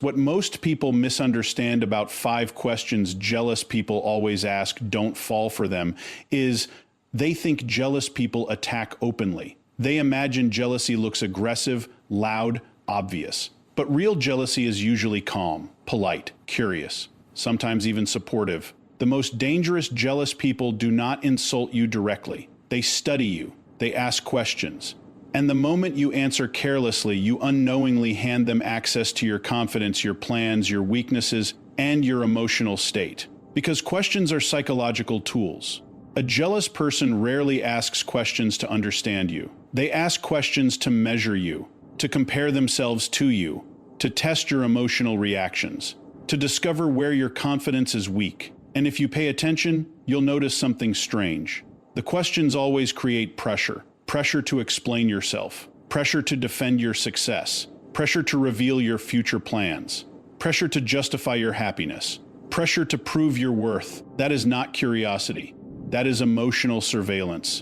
What most people misunderstand about 5 questions jealous people always ask, don't fall for them, is they think jealous people attack openly. They imagine jealousy looks aggressive, loud, obvious. But real jealousy is usually calm, polite, curious, sometimes even supportive. The most dangerous jealous people do not insult you directly. They study you. They ask questions. And the moment you answer carelessly, you unknowingly hand them access to your confidence, your plans, your weaknesses, and your emotional state. Because questions are psychological tools. A jealous person rarely asks questions to understand you. They ask questions to measure you, to compare themselves to you, to test your emotional reactions, to discover where your confidence is weak. And if you pay attention, you'll notice something strange. The questions always create pressure. Pressure to explain yourself, pressure to defend your success, pressure to reveal your future plans, pressure to justify your happiness, pressure to prove your worth. That is not curiosity. That is emotional surveillance.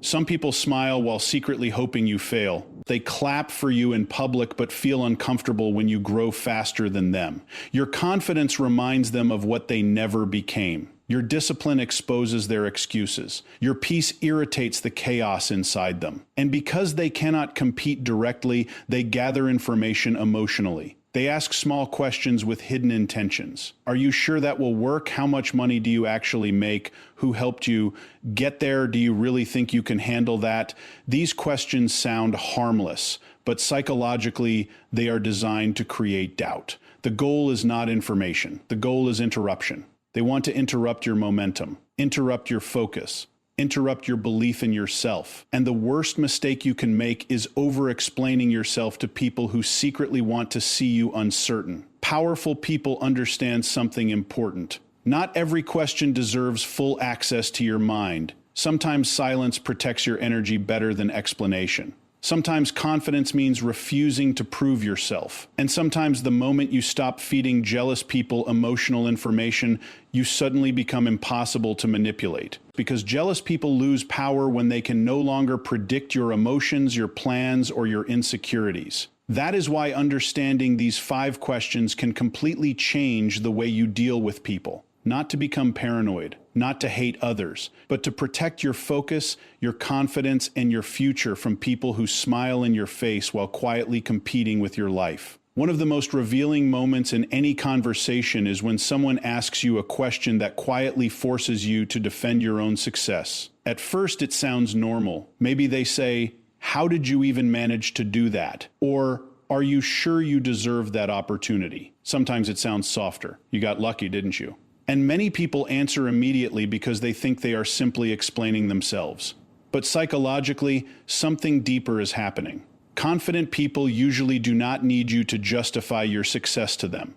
Some people smile while secretly hoping you fail. They clap for you in public but feel uncomfortable when you grow faster than them. Your confidence reminds them of what they never became. Your discipline exposes their excuses. Your peace irritates the chaos inside them. And because they cannot compete directly, they gather information emotionally. They ask small questions with hidden intentions. Are you sure that will work? How much money do you actually make? Who helped you get there? Do you really think you can handle that? These questions sound harmless, but psychologically, they are designed to create doubt. The goal is not information. The goal is interruption. They want to interrupt your momentum, interrupt your focus, interrupt your belief in yourself. And the worst mistake you can make is over-explaining yourself to people who secretly want to see you uncertain. Powerful people understand something important. Not every question deserves full access to your mind. Sometimes silence protects your energy better than explanation. Sometimes confidence means refusing to prove yourself. And sometimes the moment you stop feeding jealous people emotional information, you suddenly become impossible to manipulate. Because jealous people lose power when they can no longer predict your emotions, your plans, or your insecurities. That is why understanding these 5 questions can completely change the way you deal with people. Not to become paranoid, not to hate others, but to protect your focus, your confidence, and your future from people who smile in your face while quietly competing with your life. One of the most revealing moments in any conversation is when someone asks you a question that quietly forces you to defend your own success. At first, it sounds normal. Maybe they say, "How did you even manage to do that?" Or, "Are you sure you deserve that opportunity?" Sometimes it sounds softer. "You got lucky, didn't you?" And many people answer immediately because they think they are simply explaining themselves. But psychologically, something deeper is happening. Confident people usually do not need you to justify your success to them.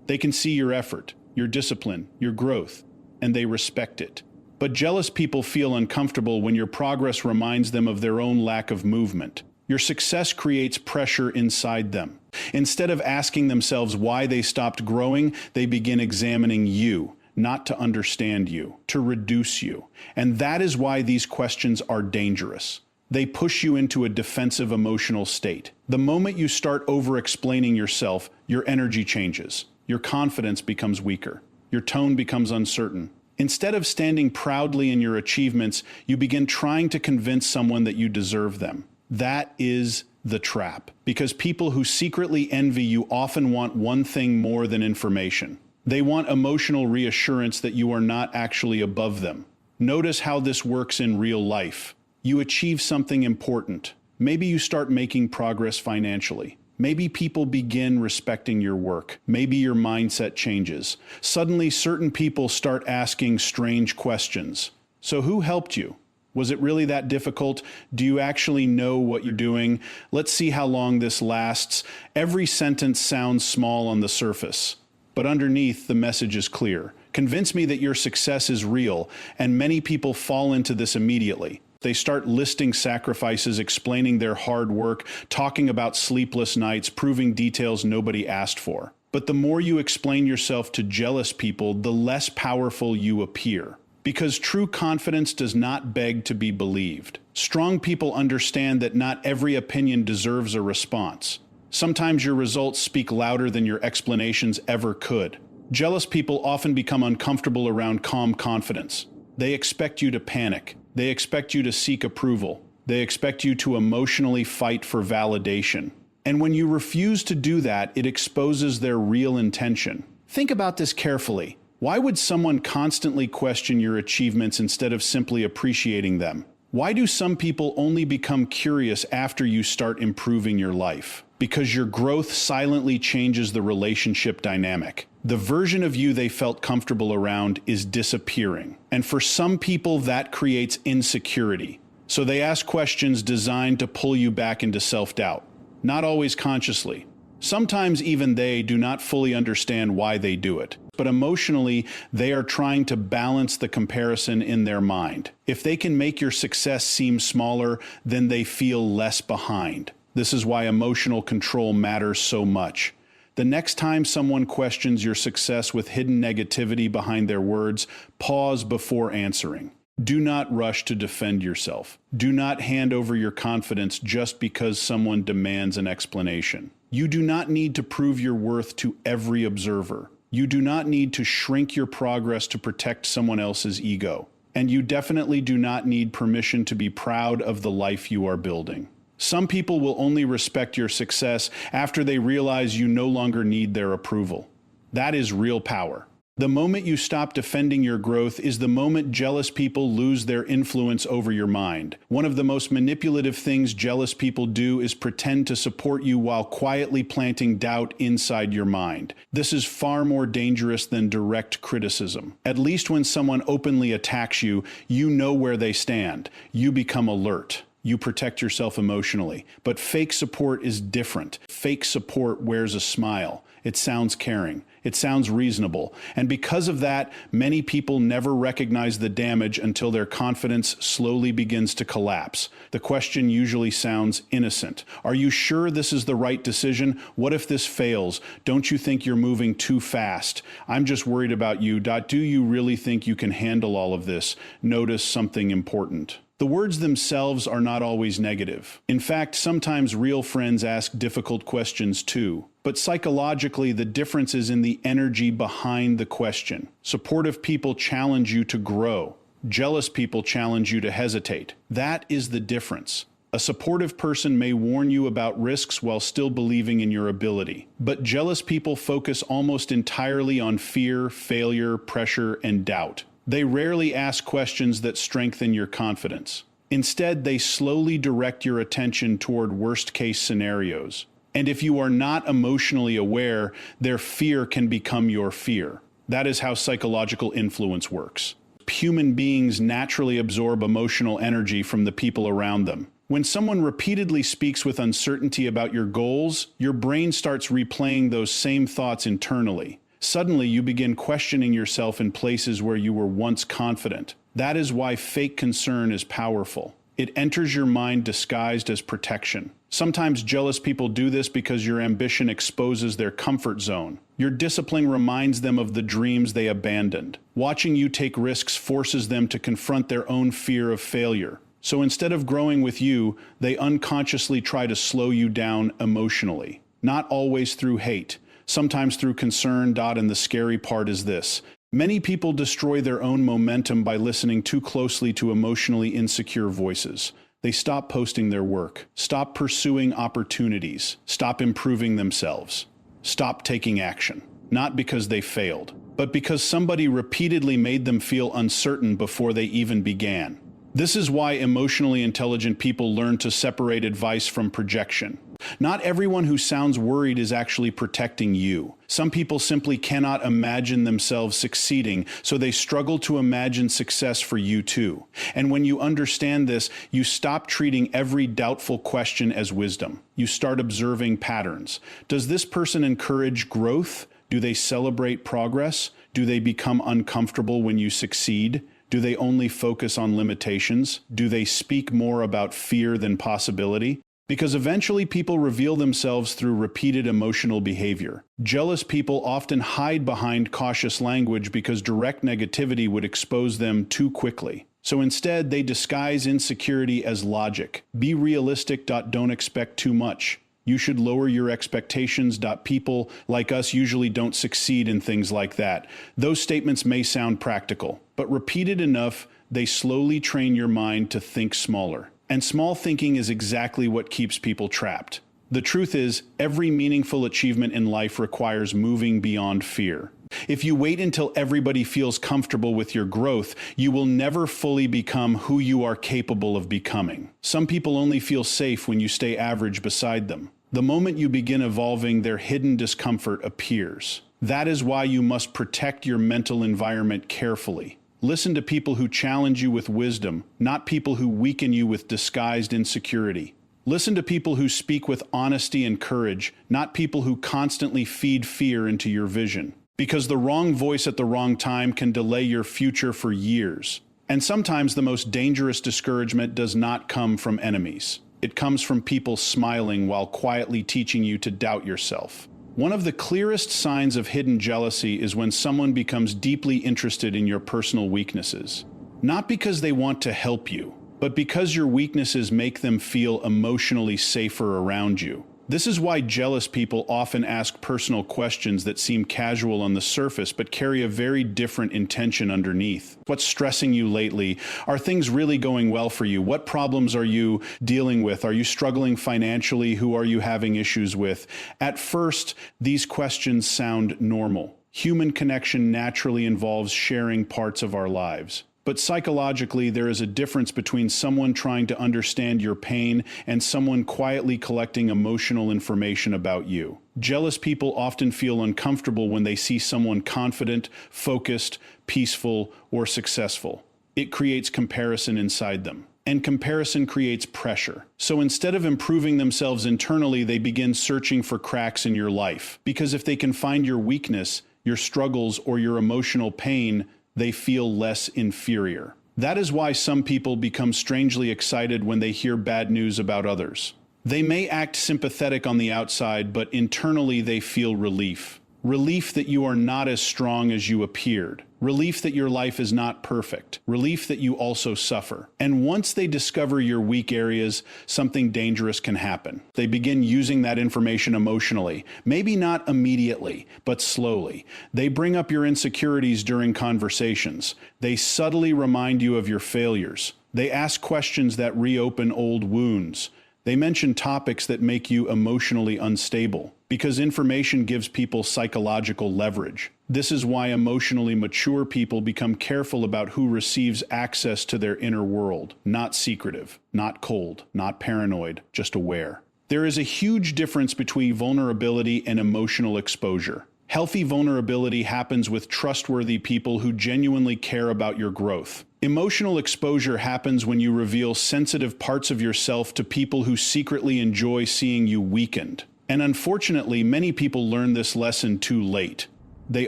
They can see your effort, your discipline, your growth, and they respect it. But jealous people feel uncomfortable when your progress reminds them of their own lack of movement. Your success creates pressure inside them. Instead of asking themselves why they stopped growing, they begin examining you, not to understand you, to reduce you. And that is why these questions are dangerous. They push you into a defensive emotional state. The moment you start over-explaining yourself, your energy changes. Your confidence becomes weaker. Your tone becomes uncertain. Instead of standing proudly in your achievements, you begin trying to convince someone that you deserve them. That is the trap, because people who secretly envy you often want one thing more than information. They want emotional reassurance that you are not actually above them. Notice how this works in real life. You achieve something important. Maybe you start making progress financially. Maybe people begin respecting your work. Maybe your mindset changes. Suddenly, certain people start asking strange questions. So who helped you? Was it really that difficult? Do you actually know what you're doing? Let's see how long this lasts. Every sentence sounds small on the surface, but underneath the message is clear. Convince me that your success is real, and many people fall into this immediately. They start listing sacrifices, explaining their hard work, talking about sleepless nights, proving details nobody asked for. But the more you explain yourself to jealous people, the less powerful you appear. Because true confidence does not beg to be believed. Strong people understand that not every opinion deserves a response. Sometimes your results speak louder than your explanations ever could. Jealous people often become uncomfortable around calm confidence. They expect you to panic. They expect you to seek approval. They expect you to emotionally fight for validation. And when you refuse to do that, it exposes their real intention. Think about this carefully. Why would someone constantly question your achievements instead of simply appreciating them? Why do some people only become curious after you start improving your life? Because your growth silently changes the relationship dynamic. The version of you they felt comfortable around is disappearing. And for some people, that creates insecurity. So they ask questions designed to pull you back into self-doubt. Not always consciously. Sometimes even they do not fully understand why they do it. But emotionally, they are trying to balance the comparison in their mind. If they can make your success seem smaller, then they feel less behind. This is why emotional control matters so much. The next time someone questions your success with hidden negativity behind their words, pause before answering. Do not rush to defend yourself. Do not hand over your confidence just because someone demands an explanation. You do not need to prove your worth to every observer. You do not need to shrink your progress to protect someone else's ego. And you definitely do not need permission to be proud of the life you are building. Some people will only respect your success after they realize you no longer need their approval. That is real power. The moment you stop defending your growth is the moment jealous people lose their influence over your mind. One of the most manipulative things jealous people do is pretend to support you while quietly planting doubt inside your mind. This is far more dangerous than direct criticism. At least when someone openly attacks you, you know where they stand. You become alert. You protect yourself emotionally. But fake support is different. Fake support wears a smile. It sounds caring. It sounds reasonable. And because of that, many people never recognize the damage until their confidence slowly begins to collapse. The question usually sounds innocent. Are you sure this is the right decision? What if this fails? Don't you think you're moving too fast? I'm just worried about you. Do you really think you can handle all of this? Notice something important. The words themselves are not always negative. In fact, sometimes real friends ask difficult questions too. But psychologically, the difference is in the energy behind the question. Supportive people challenge you to grow. Jealous people challenge you to hesitate. That is the difference. A supportive person may warn you about risks while still believing in your ability. But jealous people focus almost entirely on fear, failure, pressure, and doubt. They rarely ask questions that strengthen your confidence. Instead, they slowly direct your attention toward worst-case scenarios. And if you are not emotionally aware, their fear can become your fear. That is how psychological influence works. Human beings naturally absorb emotional energy from the people around them. When someone repeatedly speaks with uncertainty about your goals, your brain starts replaying those same thoughts internally. Suddenly, you begin questioning yourself in places where you were once confident. That is why fake concern is powerful. It enters your mind disguised as protection. Sometimes jealous people do this because your ambition exposes their comfort zone. Your discipline reminds them of the dreams they abandoned. Watching you take risks forces them to confront their own fear of failure. So instead of growing with you, they unconsciously try to slow you down emotionally. Not always through hate. Sometimes through concern. And the scary part is this. Many people destroy their own momentum by listening too closely to emotionally insecure voices. They stop posting their work, stop pursuing opportunities, stop improving themselves, stop taking action. Not because they failed, but because somebody repeatedly made them feel uncertain before they even began. This is why emotionally intelligent people learn to separate advice from projection. Not everyone who sounds worried is actually protecting you. Some people simply cannot imagine themselves succeeding, so they struggle to imagine success for you too. And when you understand this, you stop treating every doubtful question as wisdom. You start observing patterns. Does this person encourage growth? Do they celebrate progress? Do they become uncomfortable when you succeed? Do they only focus on limitations? Do they speak more about fear than possibility? Because eventually people reveal themselves through repeated emotional behavior. Jealous people often hide behind cautious language because direct negativity would expose them too quickly. So instead, they disguise insecurity as logic. Be realistic. Don't expect too much. You should lower your expectations. People like us usually don't succeed in things like that. Those statements may sound practical, but repeated enough, they slowly train your mind to think smaller. And small thinking is exactly what keeps people trapped. The truth is, every meaningful achievement in life requires moving beyond fear. If you wait until everybody feels comfortable with your growth, you will never fully become who you are capable of becoming. Some people only feel safe when you stay average beside them. The moment you begin evolving, their hidden discomfort appears. That is why you must protect your mental environment carefully. Listen to people who challenge you with wisdom, not people who weaken you with disguised insecurity. Listen to people who speak with honesty and courage, not people who constantly feed fear into your vision. Because the wrong voice at the wrong time can delay your future for years. And sometimes the most dangerous discouragement does not come from enemies. It comes from people smiling while quietly teaching you to doubt yourself. One of the clearest signs of hidden jealousy is when someone becomes deeply interested in your personal weaknesses. Not because they want to help you, but because your weaknesses make them feel emotionally safer around you. This is why jealous people often ask personal questions that seem casual on the surface but carry a very different intention underneath. What's stressing you lately? Are things really going well for you? What problems are you dealing with? Are you struggling financially? Who are you having issues with? At first, these questions sound normal. Human connection naturally involves sharing parts of our lives. But psychologically, there is a difference between someone trying to understand your pain and someone quietly collecting emotional information about you. Jealous people often feel uncomfortable when they see someone confident, focused, peaceful, or successful. It creates comparison inside them. And comparison creates pressure. So instead of improving themselves internally, they begin searching for cracks in your life. Because if they can find your weakness, your struggles, or your emotional pain, they feel less inferior. That is why some people become strangely excited when they hear bad news about others. They may act sympathetic on the outside, but internally they feel relief. Relief that you are not as strong as you appeared. Relief that your life is not perfect. Relief that you also suffer. And once they discover your weak areas, something dangerous can happen. They begin using that information emotionally. Maybe not immediately, but slowly. They bring up your insecurities during conversations. They subtly remind you of your failures. They ask questions that reopen old wounds. They mention topics that make you emotionally unstable. Because information gives people psychological leverage. This is why emotionally mature people become careful about who receives access to their inner world. Not secretive, not cold, not paranoid, just aware. There is a huge difference between vulnerability and emotional exposure. Healthy vulnerability happens with trustworthy people who genuinely care about your growth. Emotional exposure happens when you reveal sensitive parts of yourself to people who secretly enjoy seeing you weakened. And unfortunately, many people learn this lesson too late. They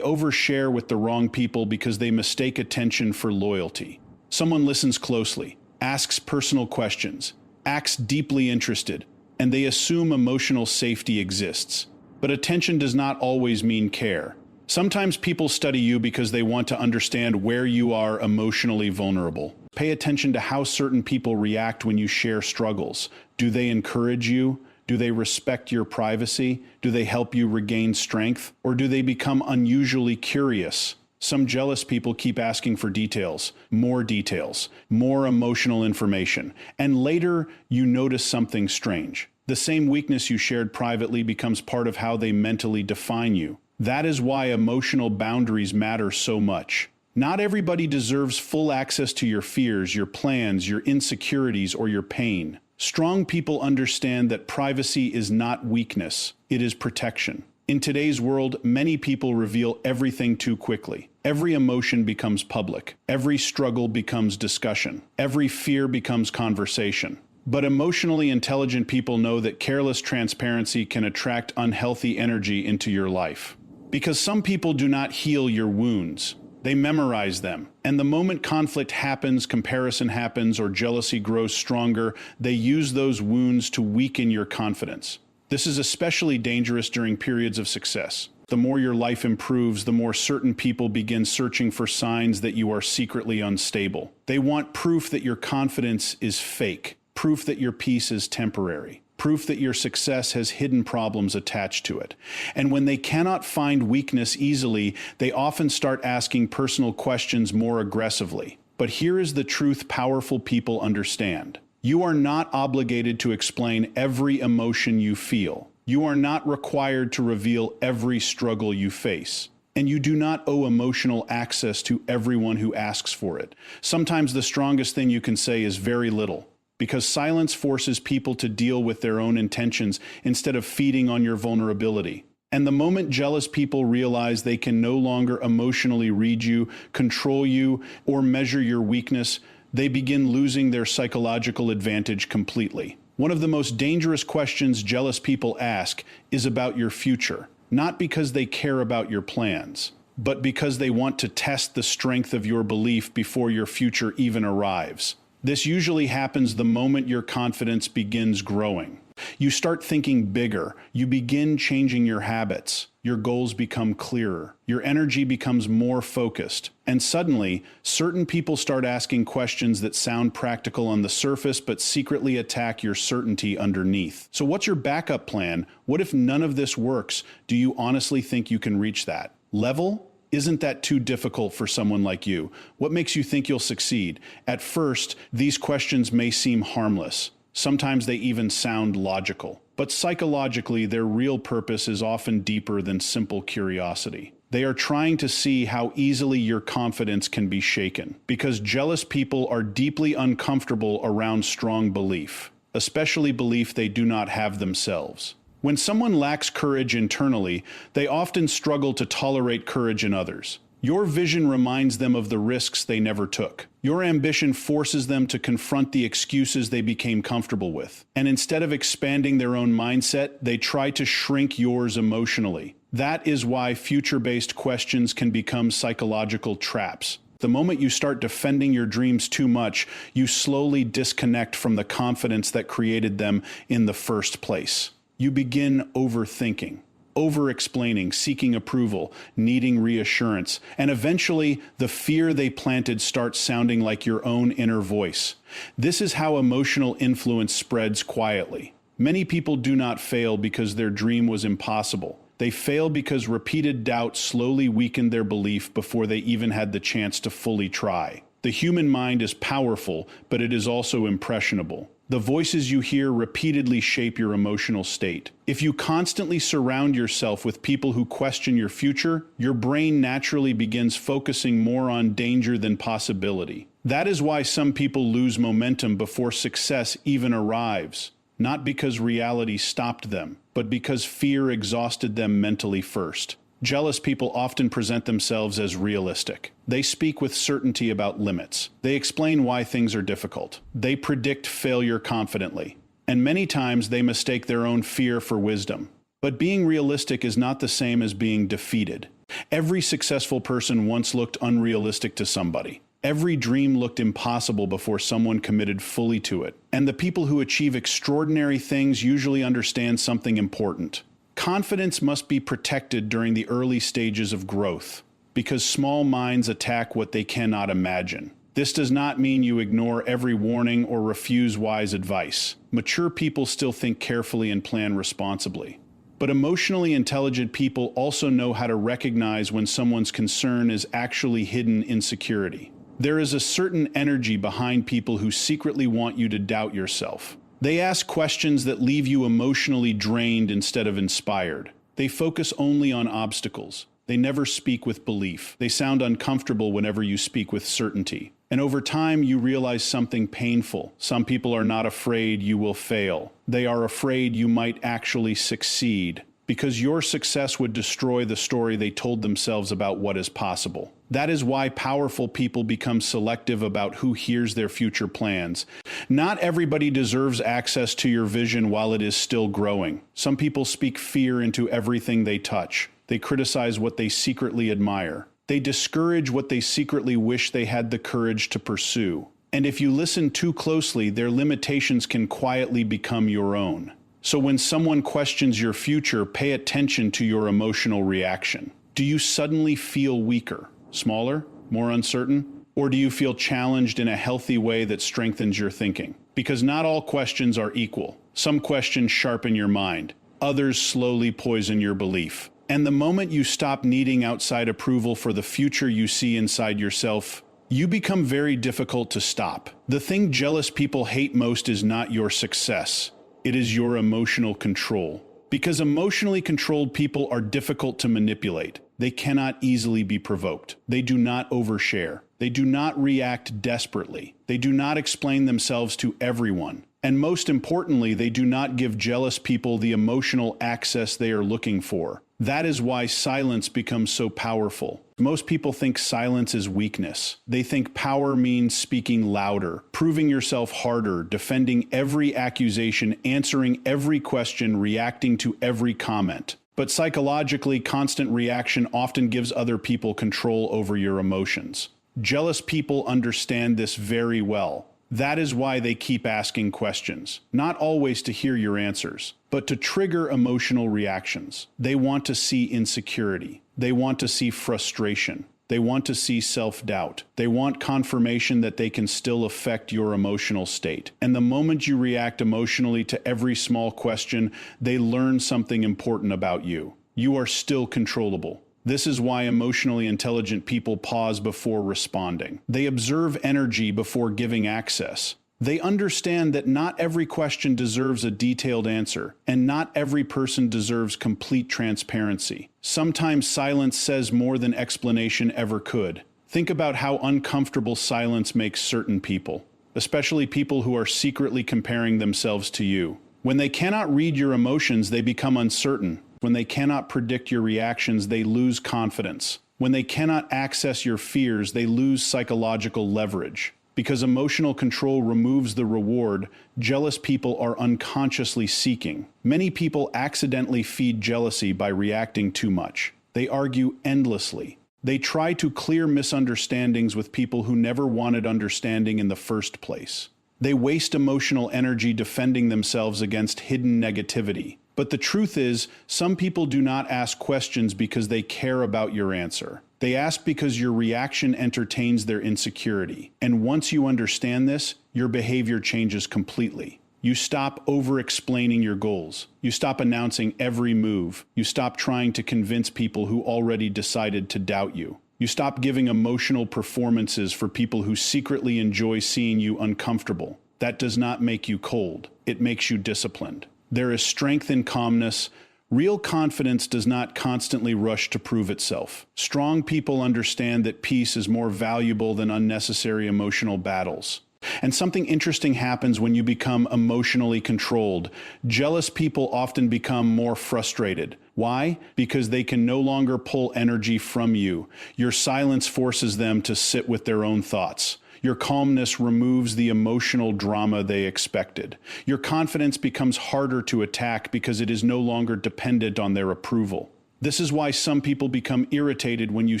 overshare with the wrong people because they mistake attention for loyalty. Someone listens closely, asks personal questions, acts deeply interested, and they assume emotional safety exists. But attention does not always mean care. Sometimes people study you because they want to understand where you are emotionally vulnerable. Pay attention to how certain people react when you share struggles. Do they encourage you? Do they respect your privacy? Do they help you regain strength? Or do they become unusually curious? Some jealous people keep asking for details, more emotional information. And later, you notice something strange. The same weakness you shared privately becomes part of how they mentally define you. That is why emotional boundaries matter so much. Not everybody deserves full access to your fears, your plans, your insecurities, or your pain. Strong people understand that privacy is not weakness, it is protection. In today's world, many people reveal everything too quickly. Every emotion becomes public. Every struggle becomes discussion. Every fear becomes conversation. But emotionally intelligent people know that careless transparency can attract unhealthy energy into your life. Because some people do not heal your wounds. They memorize them. And the moment conflict happens, comparison happens, or jealousy grows stronger, they use those wounds to weaken your confidence. This is especially dangerous during periods of success. The more your life improves, the more certain people begin searching for signs that you are secretly unstable. They want proof that your confidence is fake, proof that your peace is temporary. proof that your success has hidden problems attached to it. And when they cannot find weakness easily, they often start asking personal questions more aggressively. But here is the truth powerful people understand. You are not obligated to explain every emotion you feel. You are not required to reveal every struggle you face. And you do not owe emotional access to everyone who asks for it. Sometimes the strongest thing you can say is very little, because silence forces people to deal with their own intentions instead of feeding on your vulnerability. And the moment jealous people realize they can no longer emotionally read you, control you, or measure your weakness, they begin losing their psychological advantage completely. One of the most dangerous questions jealous people ask is about your future. Not because they care about your plans, but because they want to test the strength of your belief before your future even arrives. This usually happens the moment your confidence begins growing. You start thinking bigger, you begin changing your habits, your goals become clearer, your energy becomes more focused, and suddenly, certain people start asking questions that sound practical on the surface but secretly attack your certainty underneath. So what's your backup plan? What if none of this works? Do you honestly think you can reach that level? Isn't that too difficult for someone like you? What makes you think you'll succeed? At first, these questions may seem harmless. Sometimes they even sound logical. But psychologically, their real purpose is often deeper than simple curiosity. They are trying to see how easily your confidence can be shaken, because jealous people are deeply uncomfortable around strong belief, especially belief they do not have themselves. When someone lacks courage internally, they often struggle to tolerate courage in others. Your vision reminds them of the risks they never took. Your ambition forces them to confront the excuses they became comfortable with. And instead of expanding their own mindset, they try to shrink yours emotionally. That is why future-based questions can become psychological traps. The moment you start defending your dreams too much, you slowly disconnect from the confidence that created them in the first place. You begin overthinking, over-explaining, seeking approval, needing reassurance, and eventually the fear they planted starts sounding like your own inner voice. This is how emotional influence spreads quietly. Many people do not fail because their dream was impossible. They fail because repeated doubt slowly weakened their belief before they even had the chance to fully try. The human mind is powerful, but it is also impressionable. The voices you hear repeatedly shape your emotional state. If you constantly surround yourself with people who question your future, your brain naturally begins focusing more on danger than possibility. That is why some people lose momentum before success even arrives, not because reality stopped them, but because fear exhausted them mentally first. Jealous people often present themselves as realistic. They speak with certainty about limits. They explain why things are difficult. They predict failure confidently. And many times they mistake their own fear for wisdom. But being realistic is not the same as being defeated. Every successful person once looked unrealistic to somebody. Every dream looked impossible before someone committed fully to it. And the people who achieve extraordinary things usually understand something important. Confidence must be protected during the early stages of growth, because small minds attack what they cannot imagine. This does not mean you ignore every warning or refuse wise advice. Mature people still think carefully and plan responsibly. But emotionally intelligent people also know how to recognize when someone's concern is actually hidden insecurity. There is a certain energy behind people who secretly want you to doubt yourself. They ask questions that leave you emotionally drained instead of inspired. They focus only on obstacles. They never speak with belief. They sound uncomfortable whenever you speak with certainty. And over time, you realize something painful. Some people are not afraid you will fail. They are afraid you might actually succeed, because your success would destroy the story they told themselves about what is possible. That is why powerful people become selective about who hears their future plans. Not everybody deserves access to your vision while it is still growing. Some people speak fear into everything they touch. They criticize what they secretly admire. They discourage what they secretly wish they had the courage to pursue. And if you listen too closely, their limitations can quietly become your own. So when someone questions your future, pay attention to your emotional reaction. Do you suddenly feel weaker, smaller, more uncertain? Or do you feel challenged in a healthy way that strengthens your thinking? Because not all questions are equal. Some questions sharpen your mind. Others slowly poison your belief. And the moment you stop needing outside approval for the future you see inside yourself, you become very difficult to stop. The thing jealous people hate most is not your success. It is your emotional control. Because emotionally controlled people are difficult to manipulate. They cannot easily be provoked. They do not overshare. They do not react desperately. They do not explain themselves to everyone. And most importantly, they do not give jealous people the emotional access they are looking for. That is why silence becomes so powerful. Most people think silence is weakness. They think power means speaking louder, proving yourself harder, defending every accusation, answering every question, reacting to every comment. But psychologically, constant reaction often gives other people control over your emotions. Jealous people understand this very well. That is why they keep asking questions, not always to hear your answers, but to trigger emotional reactions. They want to see insecurity. They want to see frustration. They want to see self-doubt. They want confirmation that they can still affect your emotional state. And the moment you react emotionally to every small question, they learn something important about you. You are still controllable. This is why emotionally intelligent people pause before responding. They observe energy before giving access. They understand that not every question deserves a detailed answer, and not every person deserves complete transparency. Sometimes silence says more than explanation ever could. Think about how uncomfortable silence makes certain people, especially people who are secretly comparing themselves to you. When they cannot read your emotions, they become uncertain. When they cannot predict your reactions, they lose confidence. When they cannot access your fears, they lose psychological leverage. Because emotional control removes the reward jealous people are unconsciously seeking. Many people accidentally feed jealousy by reacting too much. They argue endlessly. They try to clear misunderstandings with people who never wanted understanding in the first place. They waste emotional energy defending themselves against hidden negativity. But the truth is, some people do not ask questions because they care about your answer. They ask because your reaction entertains their insecurity. And once you understand this, your behavior changes completely. You stop over-explaining your goals. You stop announcing every move. You stop trying to convince people who already decided to doubt you. You stop giving emotional performances for people who secretly enjoy seeing you uncomfortable. That does not make you cold. It makes you disciplined. There is strength in calmness. Real confidence does not constantly rush to prove itself. Strong people understand that peace is more valuable than unnecessary emotional battles. And something interesting happens when you become emotionally controlled. Jealous people often become more frustrated. Why? Because they can no longer pull energy from you. Your silence forces them to sit with their own thoughts. Your calmness removes the emotional drama they expected. Your confidence becomes harder to attack because it is no longer dependent on their approval. This is why some people become irritated when you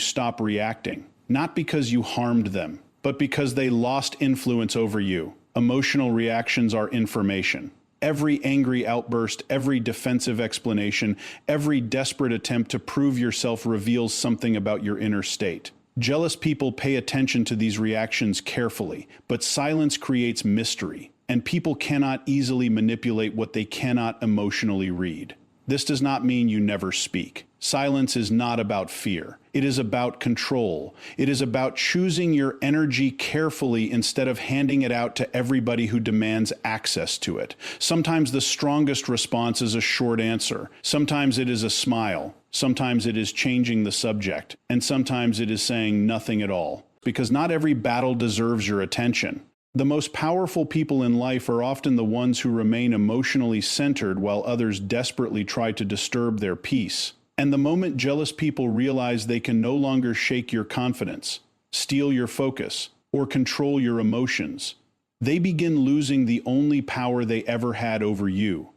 stop reacting. Not because you harmed them, but because they lost influence over you. Emotional reactions are information. Every angry outburst, every defensive explanation, every desperate attempt to prove yourself reveals something about your inner state. Jealous people pay attention to these reactions carefully, but silence creates mystery, and people cannot easily manipulate what they cannot emotionally read. This does not mean you never speak. Silence is not about fear. It is about control. It is about choosing your energy carefully instead of handing it out to everybody who demands access to it. Sometimes the strongest response is a short answer. Sometimes it is a smile. Sometimes it is changing the subject. And sometimes it is saying nothing at all. Because not every battle deserves your attention. The most powerful people in life are often the ones who remain emotionally centered while others desperately try to disturb their peace. And the moment jealous people realize they can no longer shake your confidence, steal your focus, or control your emotions, they begin losing the only power they ever had over you,